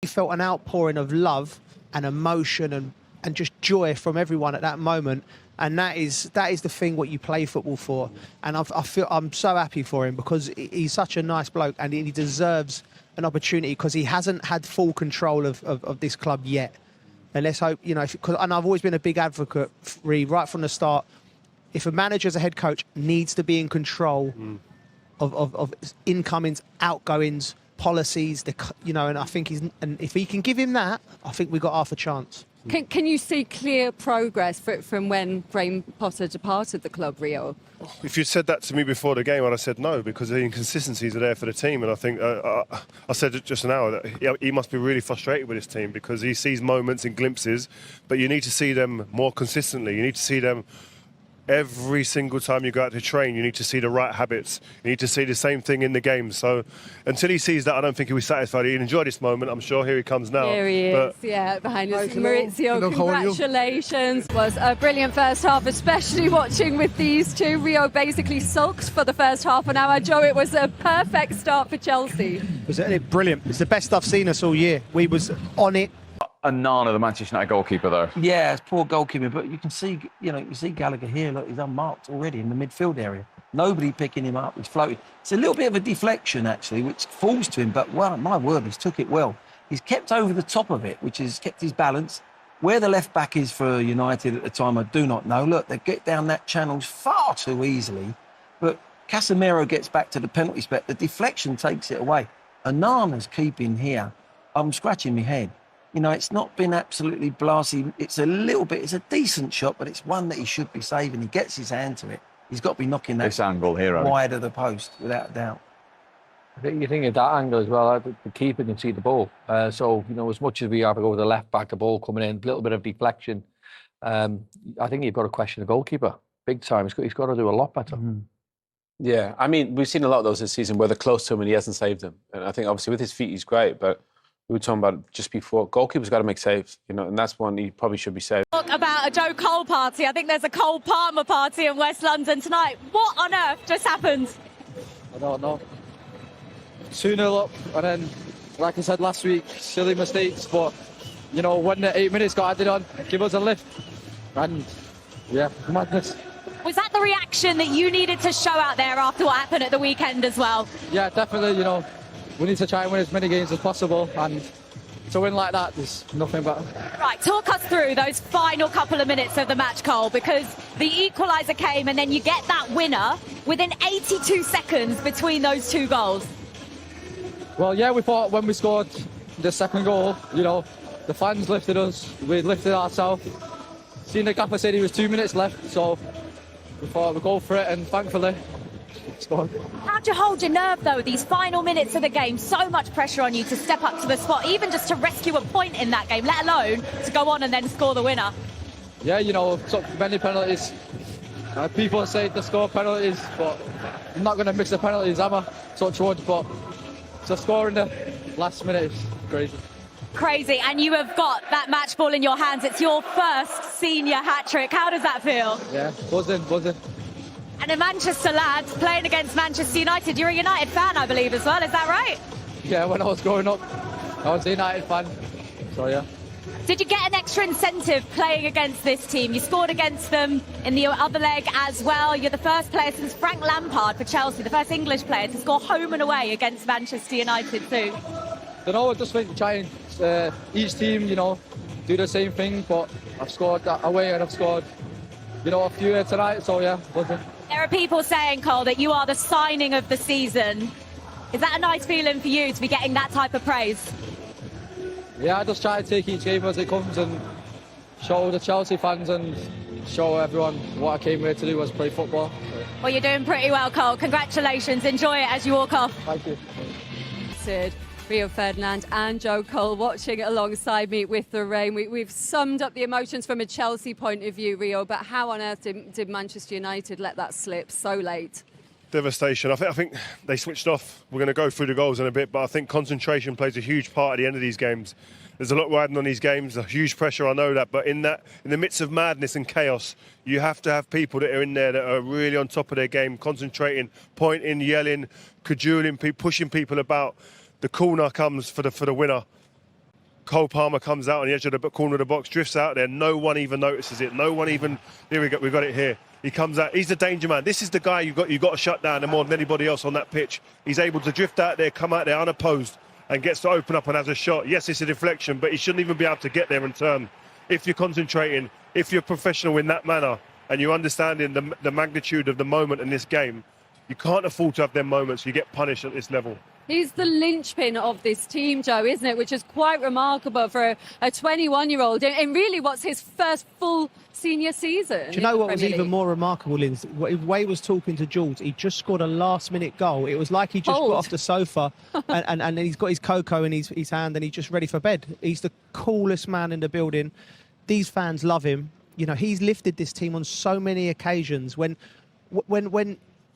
You felt an outpouring of love and emotion and just joy from everyone at that moment. And that is the thing what you play football for. And I'm so happy for him because he's such a nice bloke and he deserves an opportunity because he hasn't had full control of this club yet. And let's hope, and I've always been a big advocate, right from the start, if a manager as a head coach needs to be in control of incomings, outgoings, policies, and I think and if he can give him that, I think we've got half a chance. Can you see clear progress from when Graham Potter departed the club, Rio? If you'd said that to me before the game, I'd have said no, because the inconsistencies are there for the team. And I think I said it just now that he must be really frustrated with his team because he sees moments and glimpses, but you need to see them more consistently. You need to see them every single time you go out to train. You need to see the right habits. You need to see the same thing in the game. So until he sees that, I don't think he'll be satisfied. He'll enjoy this moment. I'm sure here he comes now. Here he is, behind us. Maurizio, congratulations. Was a brilliant first half, especially watching with these two. Rio basically sulked for the first half an hour. Joe, it was a perfect start for Chelsea. Was it brilliant? It's the best I've seen us all year. We was on it. Onana, the Manchester United goalkeeper, though. Yeah, it's poor goalkeeping, but you can see, you see Gallagher here. Look, he's unmarked already in the midfield area. Nobody picking him up. He's floating. It's a little bit of a deflection, actually, which falls to him. But, well, my word, he's took it well. He's kept over the top of it, which has kept his balance. Where the left back is for United at the time, I do not know. Look, they get down that channel far too easily. But Casemiro gets back to the penalty spot. The deflection takes it away. Onana's keeping here. I'm scratching my head. It's not been absolutely blasey. It's a decent shot, but it's one that he should be saving. He gets his hand to it. He's got to be knocking that this angle here wide of the post, without a doubt. I think you think of that angle as well. The keeper can see the ball. So, as much as we have to go with the left back, the ball coming in, a little bit of deflection. I think you've got to question the goalkeeper big time. He's got to do a lot better. Mm-hmm. Yeah, I mean, we've seen a lot of those this season where they're close to him and he hasn't saved them. And I think obviously with his feet, he's great, but we were talking about just before, goalkeepers got to make saves, and that's one he probably should be saved. Talk about a Joe Cole party. I think there's a Cole Palmer party in West London tonight. What on earth just happened? I don't know. 2-0 up, and then, like I said last week, silly mistakes, but, when the 8 minutes got added on, give us a lift. And, yeah, madness. Was that the reaction that you needed to show out there after what happened at the weekend as well? Yeah, definitely, we need to try and win as many games as possible, and to win like that, there's nothing better. Right, talk us through those final couple of minutes of the match, Cole, because the equaliser came and then you get that winner within 82 seconds between those two goals. Well, yeah, we thought when we scored the second goal, the fans lifted us, we lifted ourselves. Seen the gaffer said he was 2 minutes left, so we thought we'd go for it, and thankfully, scored. How'd you hold your nerve, though, these final minutes of the game? So much pressure on you to step up to the spot, even just to rescue a point in that game, let alone to go on and then score the winner. Yeah, so many penalties. People say to score penalties, but I'm not going to miss the penalties, am I? Touch wood, but to score in the last minute is crazy. Crazy, and you have got that match ball in your hands. It's your first senior hat-trick. How does that feel? Yeah, buzzing. And a Manchester lad playing against Manchester United. You're a United fan, I believe, as well. Is that right? Yeah, when I was growing up, I was a United fan. So, yeah. Did you get an extra incentive playing against this team? You scored against them in the other leg as well. You're the first player since Frank Lampard for Chelsea, the first English player to score home and away against Manchester United too. I just think try and each team, do the same thing, but I've scored that away and I've scored, a few here tonight, so yeah, buzzing. There are people saying, Cole, that you are the signing of the season. Is that a nice feeling for you to be getting that type of praise? Yeah, I just try to take each game as it comes and show the Chelsea fans and show everyone what I came here to do was play football. Well, you're doing pretty well, Cole. Congratulations. Enjoy it as you walk off. Thank you. Sid, Rio Ferdinand and Joe Cole watching alongside me with the rain. We've summed up the emotions from a Chelsea point of view, Rio, but how on earth did Manchester United let that slip so late? Devastation. I think they switched off. We're going to go through the goals in a bit, but I think concentration plays a huge part at the end of these games. There's a lot riding on these games, a huge pressure, I know that, but in the midst of madness and chaos, you have to have people that are in there that are really on top of their game, concentrating, pointing, yelling, cajoling, pushing people about. The corner comes for the winner. Cole Palmer comes out on the edge of the corner of the box, drifts out there. No one even notices it. No one even. Here we go. We've got it here. He comes out. He's the danger man. This is the guy you got to shut down more than anybody else on that pitch. He's able to drift out there, come out there unopposed, and gets to open up and has a shot. Yes, it's a deflection, but he shouldn't even be able to get there and turn. If you're concentrating, if you're professional in that manner, and you're understanding the magnitude of the moment in this game, you can't afford to have them moments. You get punished at this level. He's the linchpin of this team, Joe, isn't it? Which is quite remarkable for a 21-year-old. And really, what's his first full senior season? Do you know what was even more remarkable, Linz? Way was talking to Jules. He just scored a last-minute goal. It was like he just got off the sofa and he's got his cocoa in his hand and he's just ready for bed. He's the coolest man in the building. These fans love him. You know, he's lifted this team on so many occasions when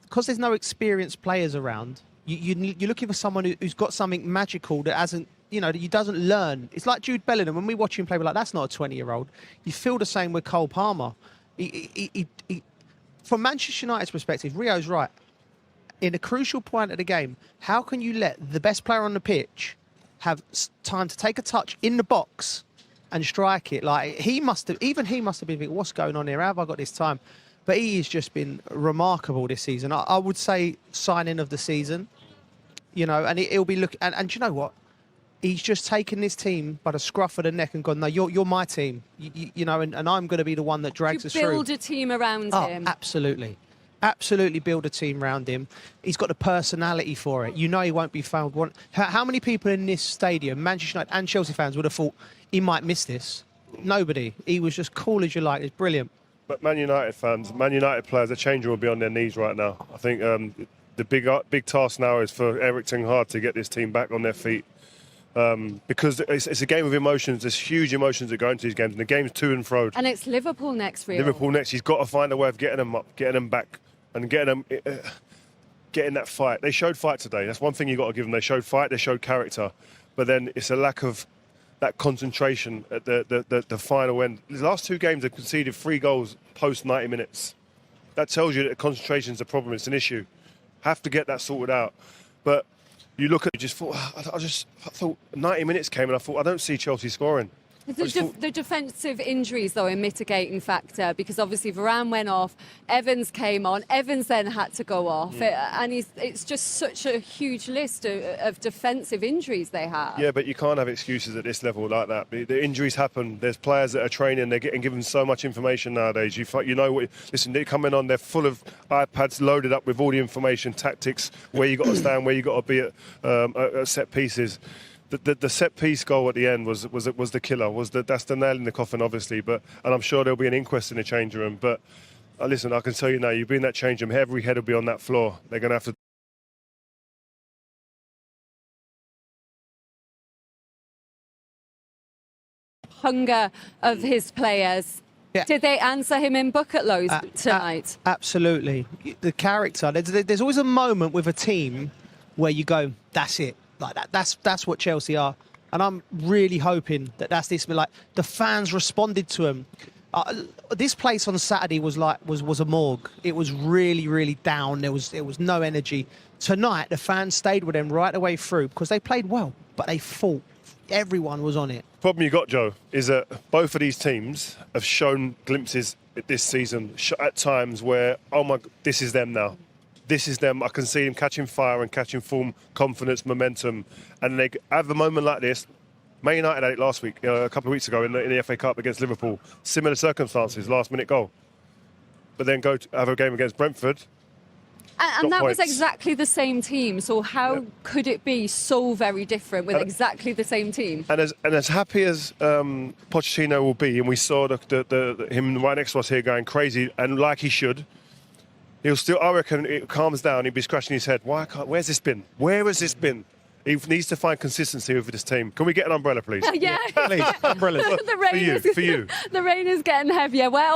because there's no experienced players around. You're looking for someone who's got something magical that hasn't, that he doesn't learn. It's like Jude Bellingham. When we watch him play, we're like, that's not a 20-year-old. You feel the same with Cole Palmer. From Manchester United's perspective, Rio's right. In a crucial point of the game, how can you let the best player on the pitch have time to take a touch in the box and strike it? Like, he must have been thinking, what's going on here? How have I got this time? But he has just been remarkable this season. I would say signing of the season, and he'll be looking. And do you know what? He's just taken this team by the scruff of the neck and gone, no, you're my team, and I'm going to be the one that drags us through. Build a team around him. Absolutely. Absolutely build a team around him. He's got the personality for it. He won't be found. How many people in this stadium, Manchester United and Chelsea fans, would have thought he might miss this? Nobody. He was just cool as you like. It's brilliant. But Man United fans, Man United players, the change room will be on their knees right now. I think the big task now is for Erik ten Hag to get this team back on their feet. Because it's a game of emotions. There's huge emotions that go into these games. And the game's to and fro. And it's Liverpool next, Rio. Liverpool next. He's got to find a way of getting them up, getting them back, and getting that fight. They showed fight today. That's one thing you've got to give them. They showed fight, they showed character. But then it's a lack of that concentration at the final end. The last two games, they've conceded 3 goals post 90 minutes. That tells you that concentration's a problem. It's an issue. Have to get that sorted out. But you look at it, I thought 90 minutes came and I thought, I don't see Chelsea scoring. The defensive injuries, though, a mitigating factor because obviously Varane went off, Evans came on, Evans then had to go off, and it's just such a huge list of defensive injuries they have. Yeah, but you can't have excuses at this level like that. The injuries happen. There's players that are training, they're getting given so much information nowadays. Listen, they're coming on, they're full of iPads loaded up with all the information, tactics, where you got to stand, where you got to be at set pieces. The set piece goal at the end was the killer. That's the nail in the coffin, obviously. And I'm sure there'll be an inquest in the change room. But listen, I can tell you now, you've been in that change room. Every head will be on that floor. They're going to have to. Hunger of his players. Yeah. Did they answer him in bucket loads tonight? Absolutely. The character. There's always a moment with a team where you go, that's it. Like that's what Chelsea are, and I'm really hoping that that's this. Like the fans responded to him. This place on Saturday was a morgue. It was really, really down. There was no energy. Tonight the fans stayed with them right the way through because they played well, but they fought. Everyone was on it. The problem you got, Joe, is that both of these teams have shown glimpses this season at times where, oh my, this is them now. This is them. I can see them catching fire and catching form, confidence, momentum. And they have a moment like this. Man United had it last week, a couple of weeks ago in the FA Cup against Liverpool. Similar circumstances, last-minute goal. But then go to have a game against Brentford. And that was exactly the same team. So how could it be so very different with exactly the same team? And as happy as Pochettino will be, and we saw him right next to us here going crazy, and like he should, he'll still, I reckon, it calms down. He'll be scratching his head. Where's this been? Where has this been? He needs to find consistency with this team. Can we get an umbrella, please? Yeah. Please, umbrella. The rain for you. The rain is getting heavier. Well.